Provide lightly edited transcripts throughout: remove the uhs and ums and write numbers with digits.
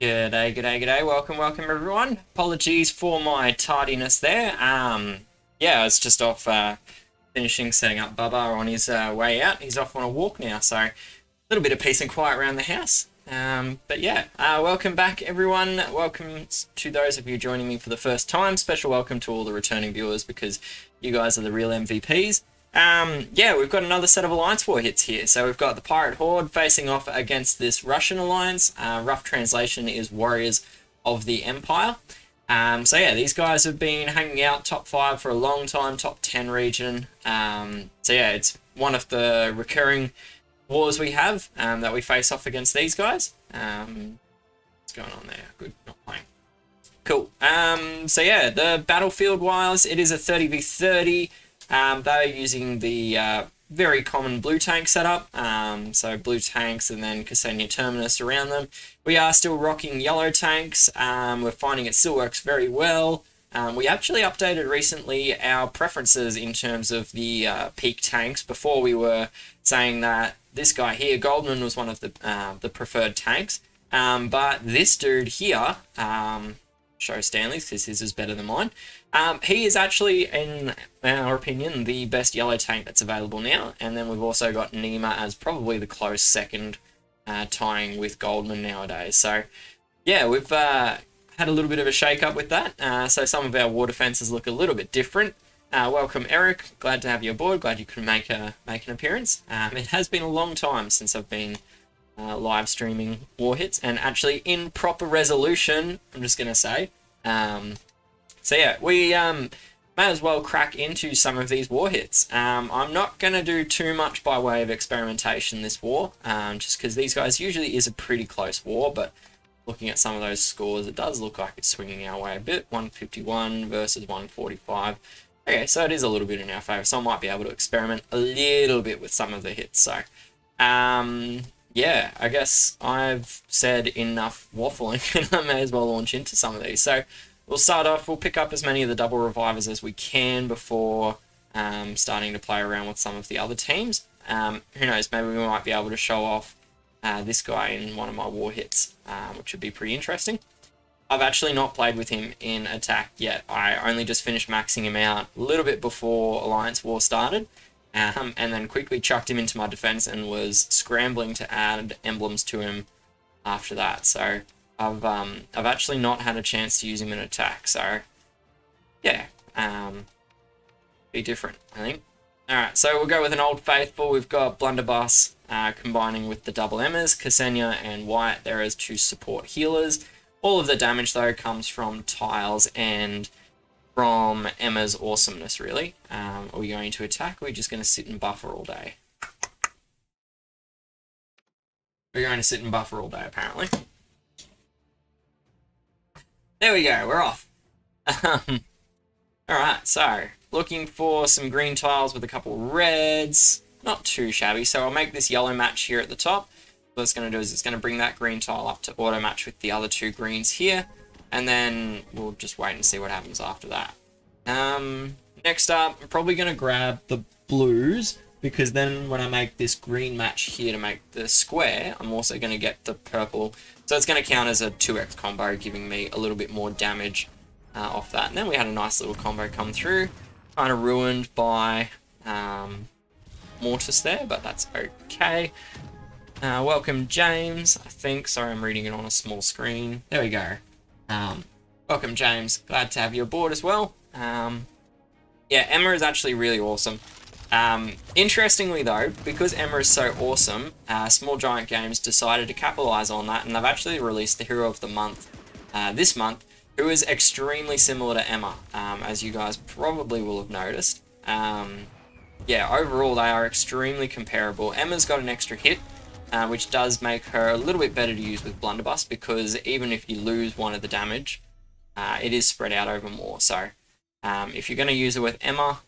G'day, g'day, g'day. Welcome everyone. Apologies for my tardiness there. Yeah, I was just off finishing setting up Bubba on his way out. He's off on a walk now, so a little bit of peace and quiet around the house. But yeah, welcome back everyone. Welcome to those of you joining me for the first time. Special welcome to all the returning viewers because you guys are the real MVPs. Yeah, we've got another set of Alliance War hits here. So we've got the Pirate Horde facing off against this Russian Alliance. Rough translation is Warriors of the Empire. So yeah, these guys have been hanging out top 5 for a long time, top 10 region. So yeah, it's one of the recurring wars we have that we face off against these guys. What's going on there? Good, not playing. Cool. So yeah, the battlefield wise, it is a 30v30. They're using the very common blue tank setup, so blue tanks and then Ksenia Terminus around them. We are still rocking yellow tanks. We're finding it still works very well. We actually updated recently our preferences in terms of the peak tanks. Before we were saying that this guy here, Goldman, was one of the preferred tanks, but this dude here, show Stanley's because his is better than mine. He is actually, in our opinion, the best yellow tank that's available now. And then we've also got Nima as probably the close second, tying with Goldman nowadays. So yeah, we've had a little bit of a shake up with that. So some of our war defenses look a little bit different. Welcome Eric, glad to have you aboard. Glad you could make an appearance. It has been a long time since I've been live streaming war hits, and actually in proper resolution, I'm just gonna say. So yeah, we may as well crack into some of these war hits. I'm not gonna do too much by way of experimentation this war, just because these guys usually is a pretty close war, but looking at some of those scores, it does look like it's swinging our way a bit. 151 versus 145. Okay, so it is a little bit in our favor, so I might be able to experiment a little bit with some of the hits. So yeah, I guess I've said enough waffling and I may as well launch into some of these. So we'll start off, we'll pick up as many of the double revivers as we can before starting to play around with some of the other teams. Who knows, maybe we might be able to show off this guy in one of my war hits, which would be pretty interesting. I've actually not played with him in attack yet. I only just finished maxing him out a little bit before Alliance War started. And then quickly chucked him into my defense and was scrambling to add emblems to him after that. So I've actually not had a chance to use him in attack. So yeah, be different, I think. All right, so we'll go with an Old Faithful. We've got Blunderbuss combining with the double Emmers, Ksenia and White there as two support healers. All of the damage though comes from tiles and from Emma's awesomeness, really. Are we going to attack, or are we just going to sit and buffer all day? We're going to sit and buffer all day, apparently. There we go, we're off. Alright, so, looking for some green tiles with a couple reds. Not too shabby, so I'll make this yellow match here at the top. What it's going to do is it's going to bring that green tile up to auto match with the other two greens here. And then we'll just wait and see what happens after that. Next up, I'm probably going to grab the blues, because then when I make this green match here to make the square, I'm also going to get the purple. So it's going to count as a 2x combo, giving me a little bit more damage off that. And then we had a nice little combo come through. Kind of ruined by Mortis there, but that's okay. Welcome James, I think. Sorry, I'm reading it on a small screen. There we go. Welcome James, glad to have you aboard as well. Yeah, Emma is actually really awesome. Interestingly though, because Emma is so awesome, Small Giant Games decided to capitalize on that, and they've actually released the Hero of the Month this month, who is extremely similar to Emma, as you guys probably will have noticed. Yeah, overall they are extremely comparable. Emma's got an extra hit, which does make her a little bit better to use with Blunderbuss, because even if you lose one of the damage, it is spread out over more. So if you're going to use it with Emma,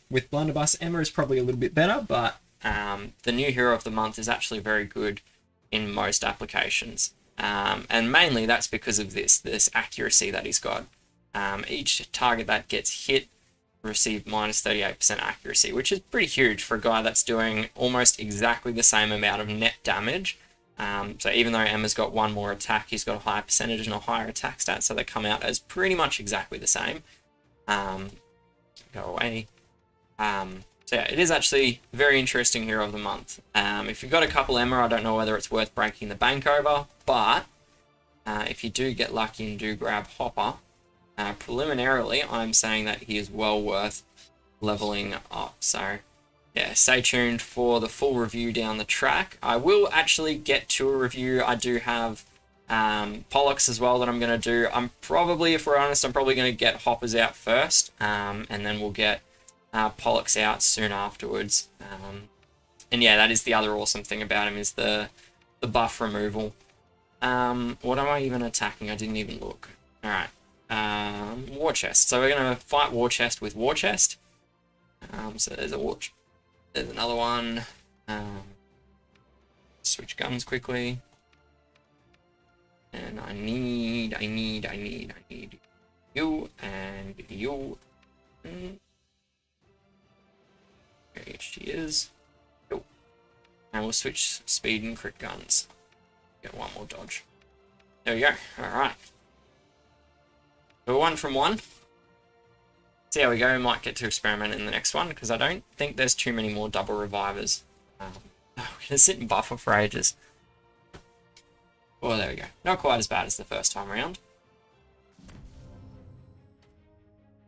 with Blunderbuss, Emma is probably a little bit better, but the new Hero of the Month is actually very good in most applications. And mainly that's because of this accuracy that he's got. Each target that gets hit received minus 38% accuracy, which is pretty huge for a guy that's doing almost exactly the same amount of net damage So even though Emma's got one more attack, he's got a higher percentage and a higher attack stat, so they come out as pretty much exactly the same. Go away. So yeah, it is actually very interesting hero of the month. If you've got a couple Emma, I don't know whether it's worth breaking the bank over, but if you do get lucky and do grab Hopper, preliminarily, I'm saying that he is well worth leveling up. So yeah, stay tuned for the full review down the track. I will actually get to a review. I do have Pollux as well that I'm going to do. I'm probably, if we're honest, I'm probably going to get Hoppers out first, and then we'll get Pollux out soon afterwards. And yeah, that is the other awesome thing about him, is the buff removal. What am I even attacking? I didn't even look. Alright. War Chest. So we're going to fight War Chest with War Chest. So there's another one. Switch guns quickly. And I need you and you. There she is. Cool. And we'll switch speed and crit guns. Get one more dodge. There we go. Alright. So 1 from 1. See how we go. We might get to experiment in the next one, because I don't think there's too many more double revivers. We're going to sit and buffer for ages. Oh, there we go. Not quite as bad as the first time around.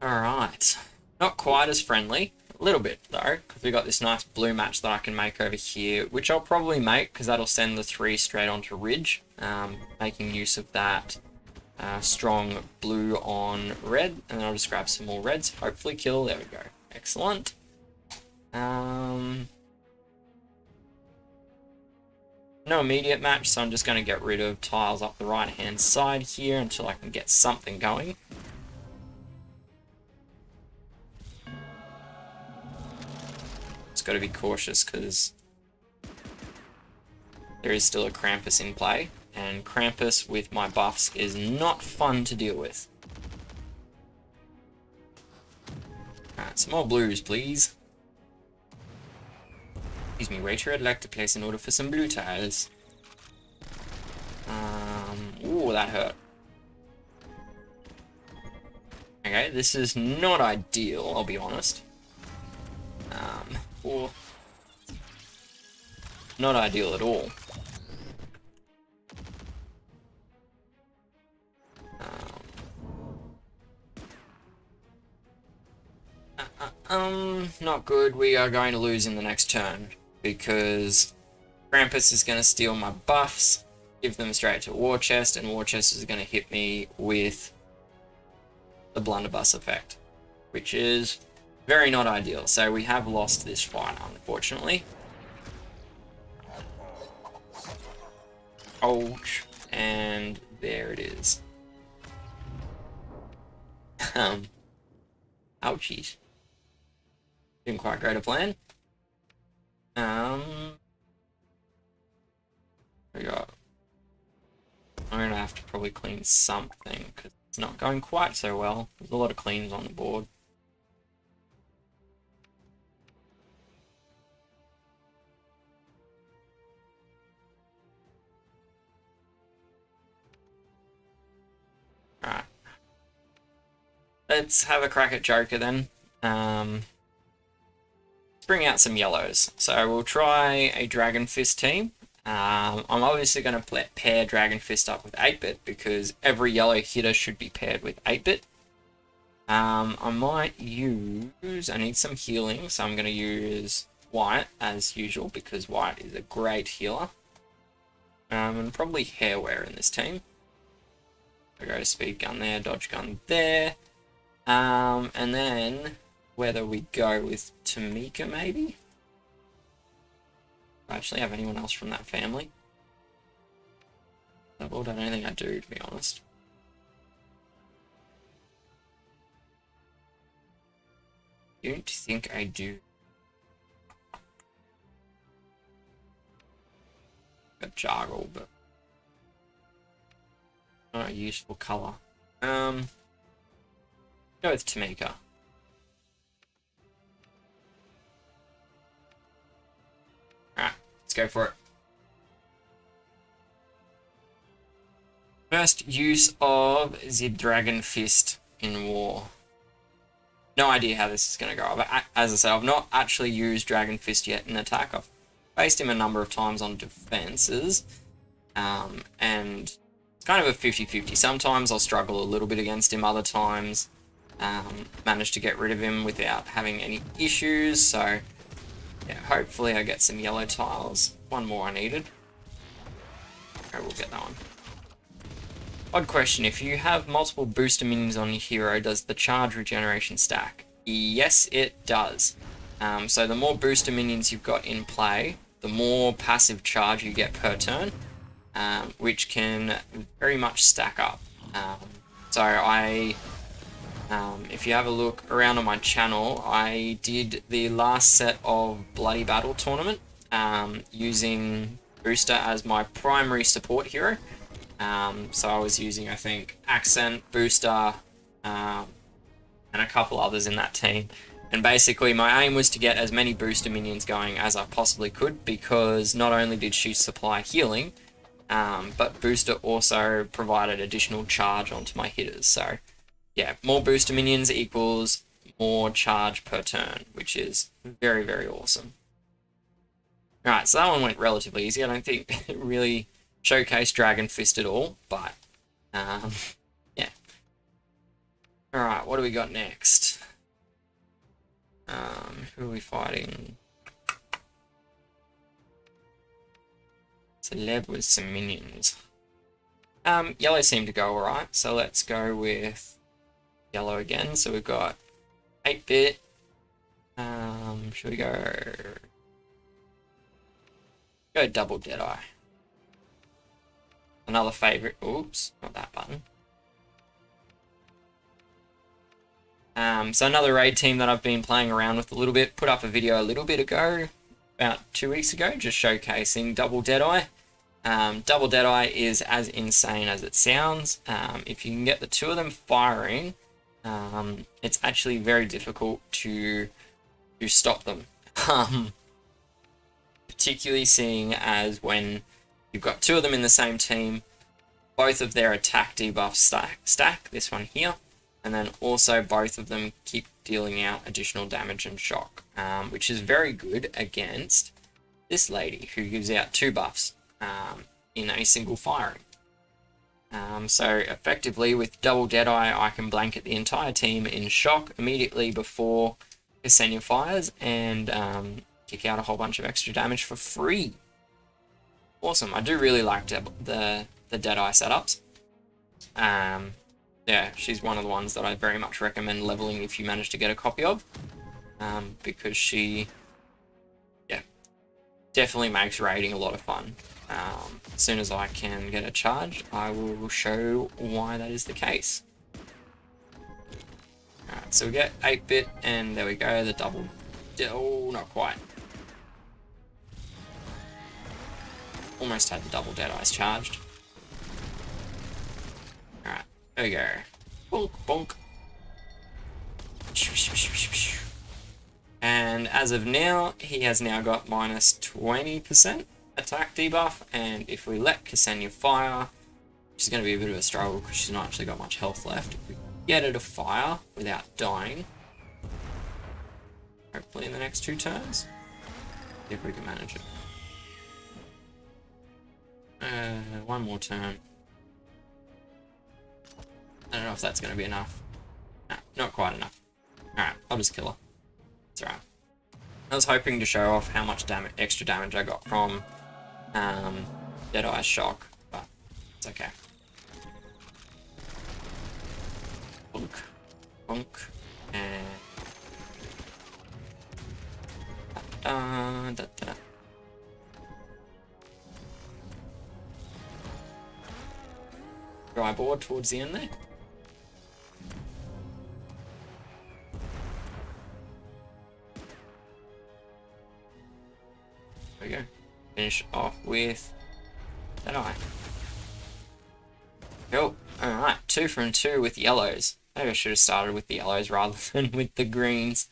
Alright. Not quite as friendly. A little bit, though, because we got this nice blue match that I can make over here, which I'll probably make, because that'll send the 3 straight onto Ridge, making use of that strong blue on red, and then I'll just grab some more reds, hopefully kill. There we go. Excellent. No immediate match, so I'm just going to get rid of tiles up the right hand side here until I can get something going. Just got to be cautious, because there is still a Krampus in play, and Krampus with my buffs is not fun to deal with. Alright, some more blues, please. Excuse me, waiter, I'd like to place an order for some blue tiles. Ooh, that hurt. Okay, this is not ideal, I'll be honest. Or not ideal at all. Not good. We are going to lose in the next turn, because Krampus is going to steal my buffs, give them straight to War Chest, and War Chest is going to hit me with the Blunderbuss effect, which is very not ideal. So we have lost this fight, unfortunately. Ouch. And there it is. Ouchies. Didn't quite go to plan. We got... I'm gonna have to probably clean something, because it's not going quite so well. There's a lot of cleans on the board. Alright. Let's have a crack at Joker then. Let's bring out some yellows. So we'll try a Dragon Fist team. I'm obviously going to pair Dragon Fist up with 8-bit, because every yellow hitter should be paired with 8-bit. I might use... I need some healing, so I'm going to use White as usual, because White is a great healer. And probably Hairwear in this team. I go to Speed Gun there, Dodge Gun there. And then whether we go with Tamika maybe? Do I actually have anyone else from that family? I don't think I do, to be honest. Don't think I do. A Jargle, but not a useful colour. Go with Tamika. Alright, let's go for it. First use of the Dragon Fist in war. No idea how this is going to go. But as I said, I've not actually used Dragon Fist yet in attack. I've faced him a number of times on defenses. And it's kind of a 50-50. Sometimes I'll struggle a little bit against him. Other times, manage to get rid of him without having any issues. So, yeah, hopefully I get some yellow tiles. One more I needed. Okay, we'll get that one. Odd question, if you have multiple booster minions on your hero, does the charge regeneration stack? Yes, it does. So the more booster minions you've got in play, the more passive charge you get per turn, which can very much stack up. If you have a look around on my channel, I did the last set of Bloody Battle tournament, using Booster as my primary support hero. So I was using, I think, Accent, Booster, and a couple others in that team. And basically my aim was to get as many booster minions going as I possibly could, because not only did she supply healing, but Booster also provided additional charge onto my hitters. So yeah, more booster minions equals more charge per turn, which is very, very awesome. Alright, so that one went relatively easy. I don't think it really showcased Dragon Fist at all, but yeah. Alright, what do we got next? Who are we fighting? Celeb with some minions. Yellow seemed to go alright, so let's go with yellow again. So we've got 8-bit. Should we go double Deadeye? Another favorite. Oops, not that button. So another raid team that I've been playing around with a little bit. Put up a video a little bit ago, about 2 weeks ago, just showcasing double Deadeye. Double Deadeye is as insane as it sounds. If you can get the two of them firing, it's actually very difficult to stop them. Particularly seeing as when you've got two of them in the same team, both of their attack debuff stack, this one here, and then also both of them keep dealing out additional damage and shock, which is very good against this lady who gives out 2 buffs in a single firing. So effectively with double Deadeye, I can blanket the entire team in shock immediately before Ksenia fires and kick out a whole bunch of extra damage for free. Awesome. I do really like the Deadeye setups. Yeah, she's one of the ones that I very much recommend leveling if you manage to get a copy of, because she, yeah, definitely makes raiding a lot of fun. As soon as I can get a charge, I will show why that is the case. Alright, so we get 8-bit, and there we go, the double, oh, not quite. Almost had the double Deadeyes charged. Alright, there we go. Bonk, bonk. And as of now, he has now got minus 20% attack debuff, and if we let Ksenia fire, which is going to be a bit of a struggle because she's not actually got much health left, if we get her to fire without dying, hopefully in the next 2 turns, see if we can manage it. One more turn. I don't know if that's going to be enough. No, not quite enough. Alright, I'll just kill her. It's alright. I was hoping to show off how much extra damage I got from Deadeye's shock, but it's okay. Bonk, bonk, and da, da, da. Dry board towards the end there. There we go. Finish off with that eye. Cool. Alright, 2 from 2 with yellows. Maybe I should have started with the yellows rather than with the greens.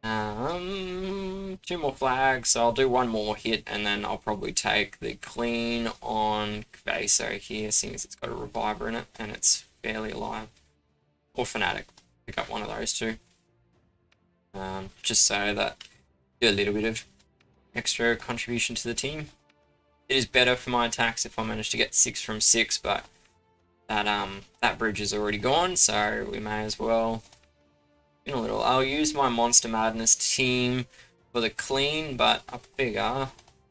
Two more flags, so I'll do one more hit, and then I'll probably take the clean on Kvaso here, seeing as it's got a reviver in it, and it's fairly alive. Or Fanatic. Pick up one of those two. Just so that do a little bit of extra contribution to the team. It is better for my attacks if I manage to get 6 from 6, but that bridge is already gone, so we may as well. In a little, I'll use my Monster Madness team for the clean, but I figure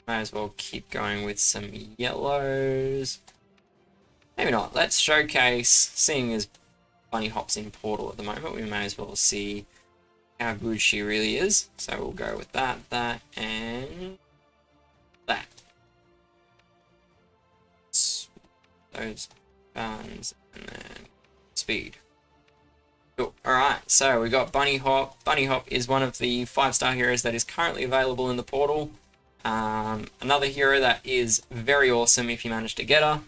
may as well keep going with some yellows. Maybe not. Let's showcase, seeing as Bunny Hop's in Portal at the moment, we may as well see how good she really is. So we'll go with that, and that. Those guns, and then speed. Cool. Alright, so we got Bunny Hop. Bunny Hop is one of the 5-star heroes that is currently available in the portal. Another hero that is very awesome if you manage to get her.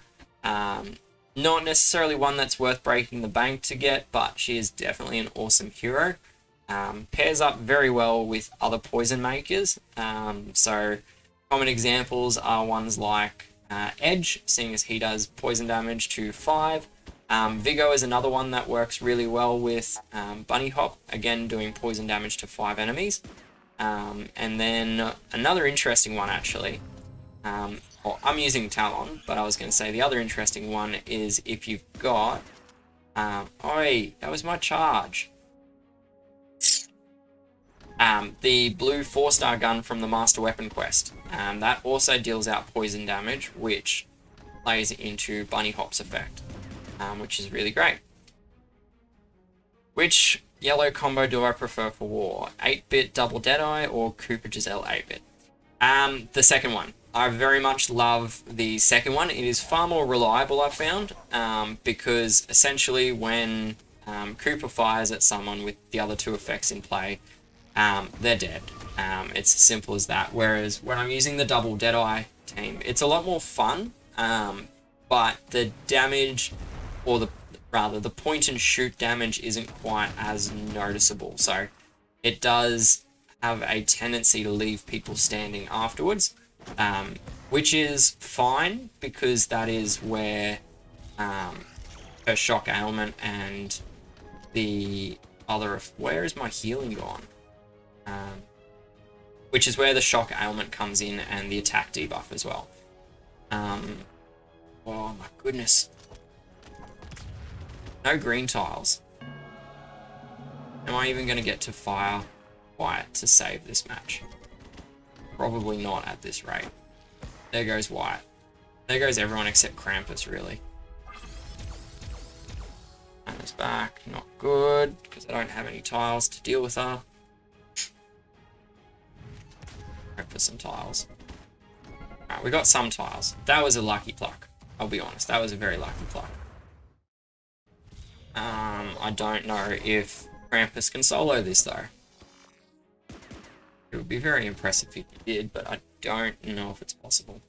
Not necessarily one that's worth breaking the bank to get, but she is definitely an awesome hero. Pairs up very well with other poison makers. So common examples are ones like Edge, seeing as he does poison damage to 5. Vigo is another one that works really well with Bunny Hop, again doing poison damage to 5 enemies. And then another interesting one actually, well, I'm using Talon, but I was going to say the other interesting one is if you've got, oi, that was my charge. The blue 4-star gun from the Master Weapon quest. That also deals out poison damage, which plays into Bunny Hop's effect, which is really great. Which yellow combo do I prefer for war? 8-bit Double Deadeye or Cooper Giselle 8-bit? The second one. I very much love the second one. It is far more reliable, I've found, because essentially when Cooper fires at someone with the other two effects in play, they're dead. It's as simple as that. Whereas when I'm using the Double Deadeye team, it's a lot more fun, but the damage, or the point and shoot damage isn't quite as noticeable. So it does have a tendency to leave people standing afterwards, which is fine because that is where her shock ailment and the other, where is my healing gone? Which is where the shock ailment comes in and the attack debuff as well. Oh my goodness. No green tiles. Am I even going to get to fire Wyatt to save this match? Probably not at this rate. There goes Wyatt. There goes everyone except Krampus, really. Anna's back. Not good, because I don't have any tiles to deal with her. Hope for some tiles. Alright, we got some tiles. That was a lucky pluck. I'll be honest, that was a very lucky pluck. I don't know if Krampus can solo this though. It would be very impressive if he did, but I don't know if it's possible.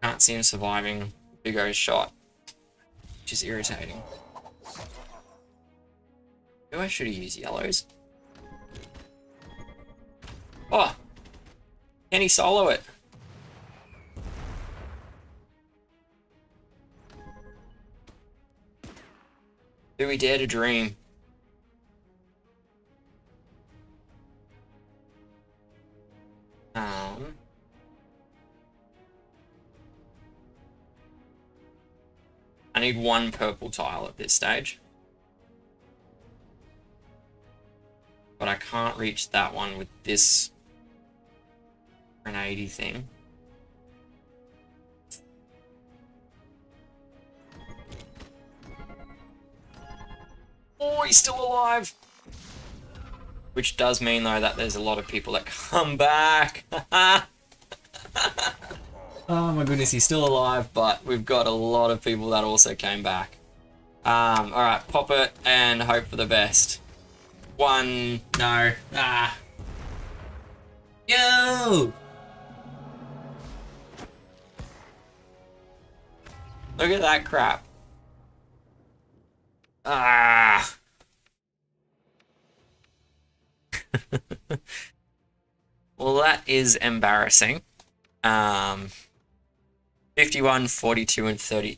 Can't see him surviving Big O's shot, which is irritating. Maybe I should have used yellows. Oh! Can he solo it? Do we dare to dream? I need one purple tile at this stage. But I can't reach that one with this grenade-y thing. Oh, he's still alive! Which does mean, though, that there's a lot of people that come back. Oh my goodness, he's still alive, but we've got a lot of people that also came back. Alright, pop it and hope for the best. One, no, Yo! Look at that crap. Ah! Well, that is embarrassing. 51, 42, and 30.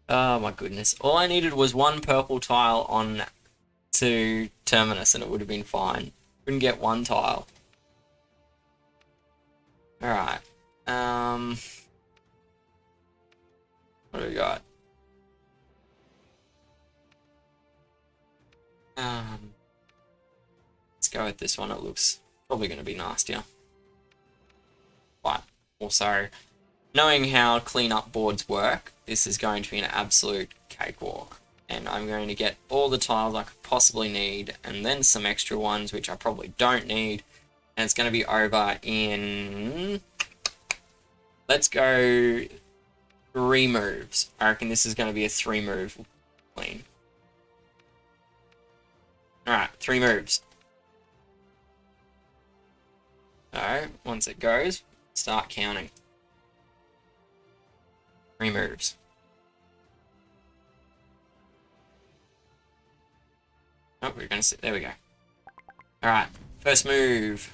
Oh my goodness. All I needed was one purple tile on to Terminus and it would have been fine. Couldn't get one tile. Alright. What do we got? Let's go with this one. It looks probably going to be nastier. But also, knowing how cleanup boards work, this is going to be an absolute cakewalk. And I'm going to get all the tiles I could possibly need, and then some extra ones which I probably don't need. And it's going to be over in... Let's go 3 moves. I reckon this is going to be a 3-move clean. Alright, 3 moves. So, once it goes, start counting. 3 moves. Oh, we're going to sit. There we go. Alright, first move.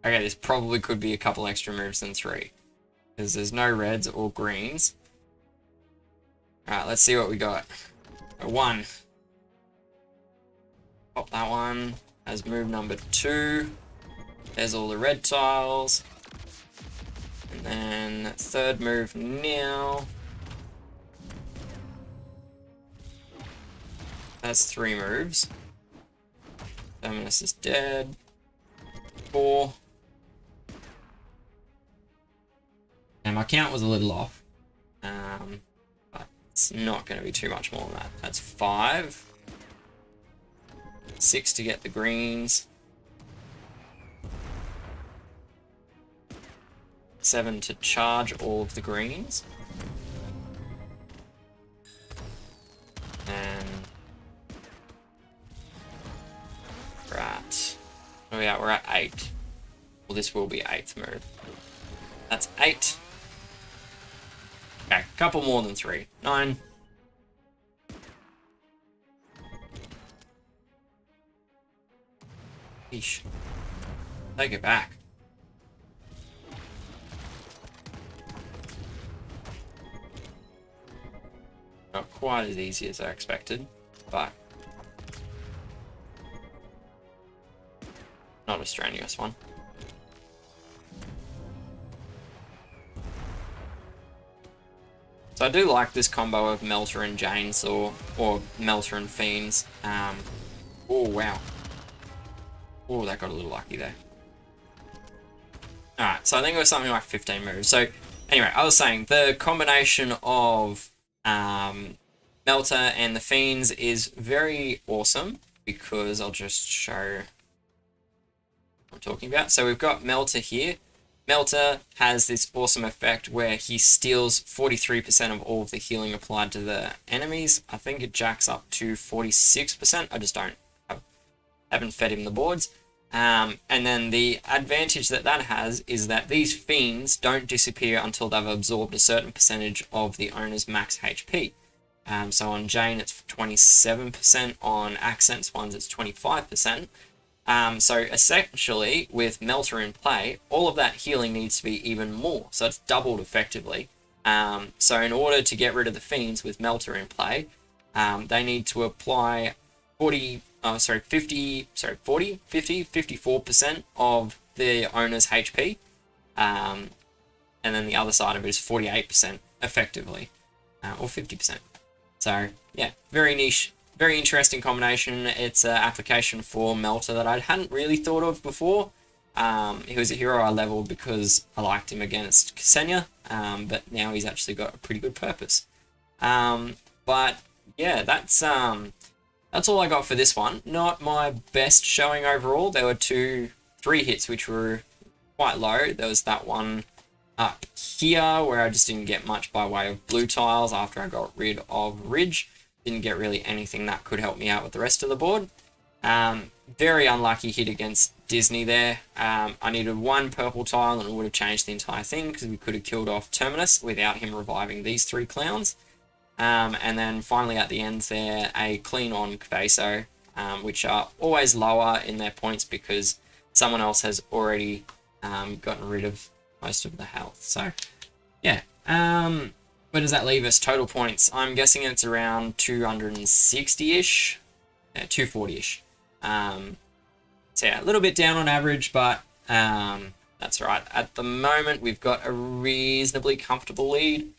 Okay, this probably could be a couple extra moves than 3. Because there's no reds or greens. Alright, let's see what we got. 1. Pop that one as move number 2. There's all the red tiles. And then 3rd move now. That's 3 moves. Terminus is dead. 4. And my count was a little off. But it's not going to be too much more than that. That's 5. 6 to get the greens. 7 to charge all of the greens. And we're at 8. Well, this will be 8th move. That's 8. Okay, a couple more than 3. 9. Eesh. Take it back. Not quite as easy as I expected, but not a strenuous one. So I do like this combo of Melter and Chainsaw, or Melter and Fiends. Oh wow. Oh, that got a little lucky there. Alright, so I think it was something like 15 moves. So anyway, I was saying the combination of Melter and the Fiends is very awesome, because I'll just show what I'm talking about. So we've got Melter here. Melter has this awesome effect where he steals 43% of all of the healing applied to the enemies. I think it jacks up to 46%. I just haven't fed him the boards. And then the advantage that has is that these fiends don't disappear until they've absorbed a certain percentage of the owner's max HP. So on Jane it's 27%, on Accents ones it's 25%. So essentially, with Melter in play, all of that healing needs to be even more. So it's doubled effectively. So in order to get rid of the fiends with Melter in play, they need to apply 54% of the owner's HP. And then the other side of it is 48% effectively, or 50%. So yeah, very niche. Very interesting combination. It's an application for Melter that I hadn't really thought of before. He was a hero I leveled because I liked him against Ksenia, but now he's actually got a pretty good purpose. But yeah, that's all I got for this one. Not my best showing overall. There were 3 hits which were quite low. There was that one up here where I just didn't get much by way of blue tiles after I got rid of Ridge. Didn't get really anything that could help me out with the rest of the board. Very unlucky hit against Disney there. I needed 1 purple tile and it would have changed the entire thing because we could have killed off Terminus without him reviving these 3 clowns. And then finally at the end there, a clean on Kvaso, which are always lower in their points because someone else has already gotten rid of most of the health. So yeah, where does that leave us? Total points, I'm guessing it's around 260-ish, 240-ish. So yeah, a little bit down on average, but that's right. At the moment, we've got a reasonably comfortable lead.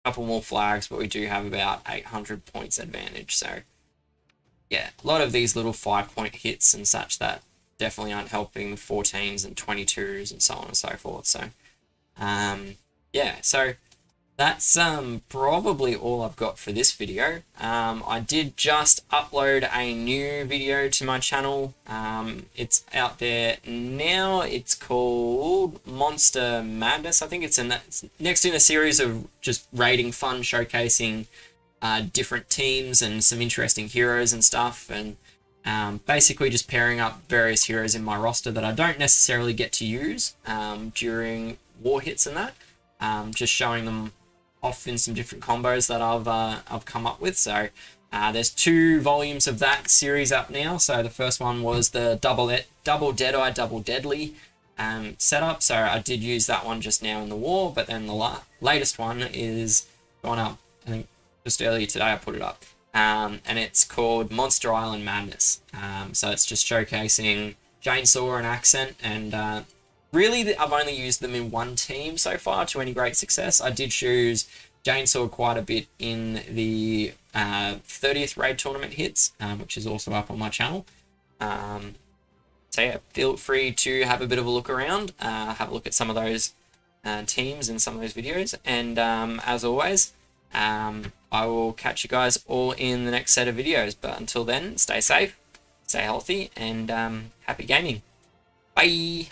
Couple more flags, but we do have about 800 points advantage. So yeah, a lot of these little 5-point hits and such that definitely aren't helping 14s and 22s and so on and so forth. So yeah, so that's probably all I've got for this video. I did just upload a new video to my channel. It's out there now. It's called Monster Madness. I think it's next in a series of just raiding fun, showcasing different teams and some interesting heroes and stuff, and basically just pairing up various heroes in my roster that I don't necessarily get to use during war hits and that. Just showing them off in some different combos that I've come up with. So there's 2 volumes of that series up now. So the first one was the double Deadeye, double Deadly setup. So I did use that one just now in the war, but then the latest one is gone up, I think just earlier today I put it up. And it's called Monster Island Madness. So it's just showcasing Chainsaw and Accent, and really, I've only used them in one team so far to any great success. I did choose Chainsaw quite a bit in the 30th raid tournament hits, which is also up on my channel. So yeah, feel free to have a bit of a look around, have a look at some of those teams and some of those videos. And as always, I will catch you guys all in the next set of videos. But until then, stay safe, stay healthy, and happy gaming. Bye!